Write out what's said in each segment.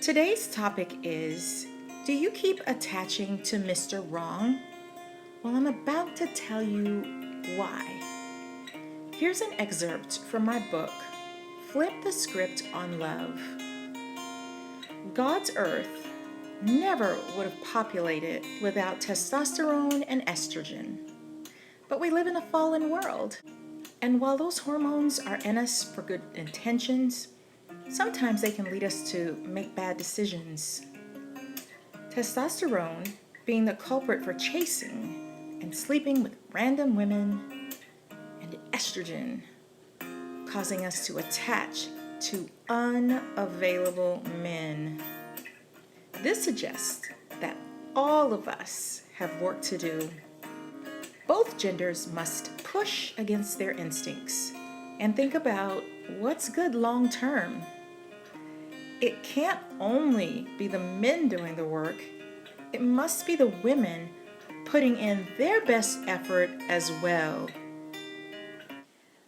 Today's topic is, do you keep attaching to Mr. Wrong? Well, I'm about to tell you why. Here's an excerpt from my book, Flip the Script on Love. God's earth never would have populated without testosterone and estrogen. But we live in a fallen world. And while those hormones are in us for good intentions, sometimes they can lead us to make bad decisions. Testosterone being the culprit for chasing and sleeping with random women, and estrogen causing us to attach to unavailable men. This suggests that all of us have work to do. Both genders must push against their instincts and think about what's good long term. It can't only be the men doing the work, it must be the women putting in their best effort as well.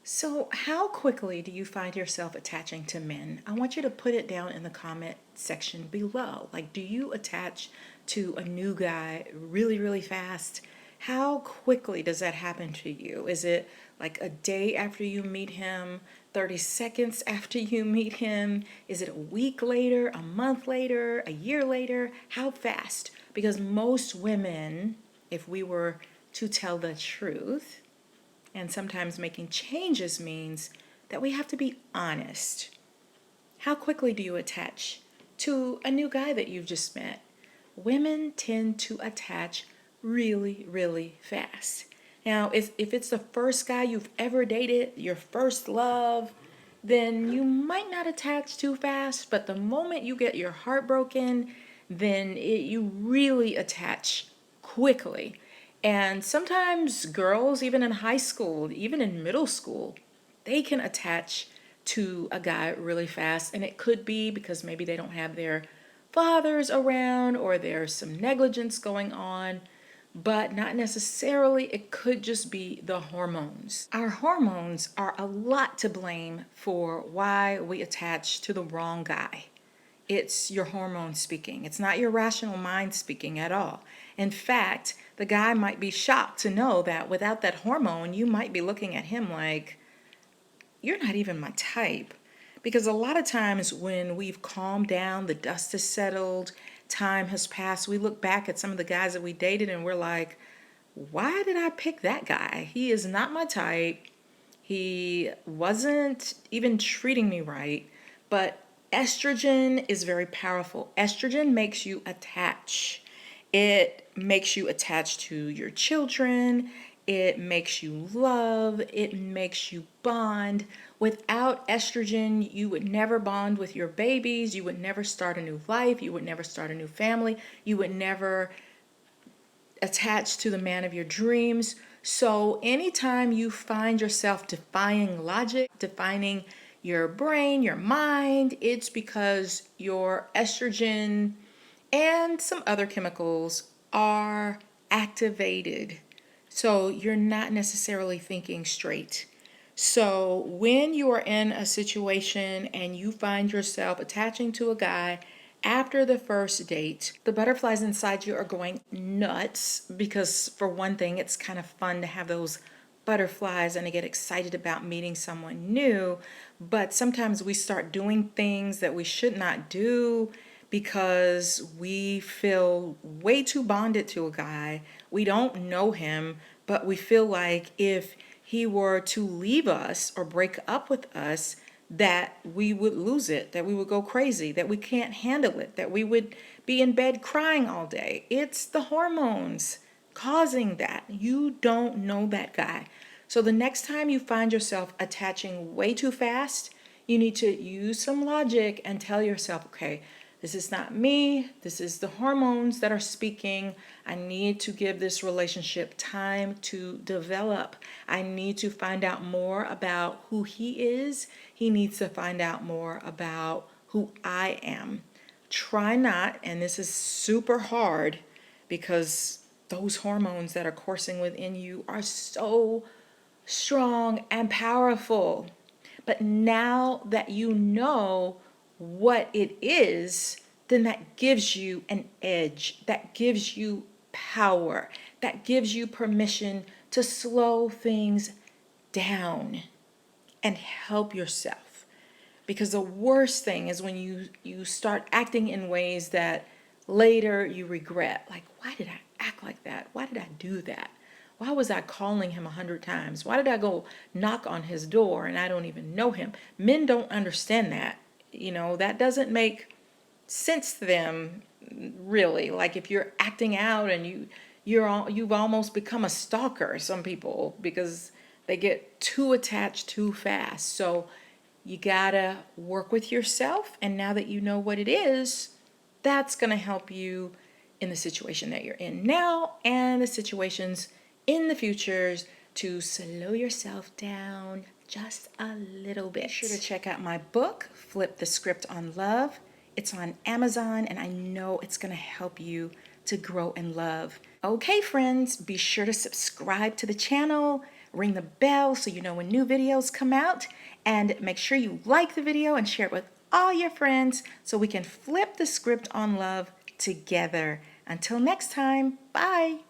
So, how quickly do you find yourself attaching to men? I want you to put it down in the comment section below. Like, do you attach to a new guy really, really fast? How quickly does that happen to you? Is it like a day after you meet him, 30 seconds after you meet him? Is it a week later, a month later, a year later? How fast? Because most women, if we were to tell the truth, and sometimes making changes means that we have to be honest. How quickly do you attach to a new guy that you've just met? Women tend to attach really, really fast. Now, if it's the first guy you've ever dated, your first love, then you might not attach too fast, but the moment you get your heart broken, then you really attach quickly. And sometimes girls, even in high school, even in middle school, they can attach to a guy really fast. And it could be because maybe they don't have their fathers around or there's some negligence going on, but not necessarily. It could just be the hormones. Our hormones are a lot to blame for why we attach to the wrong guy. It's your hormones speaking. It's not your rational mind speaking at all. In fact, the guy might be shocked to know that without that hormone, you might be looking at him like, you're not even my type. Because a lot of times when we've calmed down, the dust has settled, time has passed, we look back at some of the guys that we dated and we're like, why did I pick that guy? He is not my type. He wasn't even treating me right. But estrogen is very powerful. Estrogen makes you attach. It makes you attach to your children. It makes you love. It makes you bond. Without estrogen, you would never bond with your babies. You would never start a new life. You would never start a new family. You would never attach to the man of your dreams. So anytime you find yourself defying logic, defining your brain, your mind, it's because your estrogen and some other chemicals are activated. So you're not necessarily thinking straight. So when you are in a situation and you find yourself attaching to a guy after the first date, the butterflies inside you are going nuts because, for one thing, it's kind of fun to have those butterflies and to get excited about meeting someone new. But sometimes we start doing things that we should not do because we feel way too bonded to a guy. We don't know him, but we feel like if he were to leave us or break up with us, that we would lose it, that we would go crazy, that we can't handle it, that we would be in bed crying all day. It's the hormones causing that. You don't know that guy. So the next time you find yourself attaching way too fast, you need to use some logic and tell yourself, okay, this is not me. This is the hormones that are speaking. I need to give this relationship time to develop. I need to find out more about who he is. He needs to find out more about who I am. Try not, and this is super hard because those hormones that are coursing within you are so strong and powerful. But now that you know what it is, then that gives you an edge, that gives you power, that gives you permission to slow things down and help yourself. Because the worst thing is when you start acting in ways that later you regret. Like, why did I act like that? Why did I do that? Why was I calling him 100 times? Why did I go knock on his door and I don't even know him? Men don't understand that. That doesn't make sense to them, really. Like, if you're acting out and you've almost become a stalker, some people, because they get too attached too fast. So you gotta work with yourself, and now that you know what it is, that's gonna help you in the situation that you're in now and the situations in the futures, to slow yourself down just a little bit. Be sure to check out my book, Flip the Script on Love. It's on Amazon, and I know it's going to help you to grow in love. Okay, friends, be sure to subscribe to the channel, ring the bell so you know when new videos come out, and make sure you like the video and share it with all your friends so we can flip the script on love together. Until next time, bye.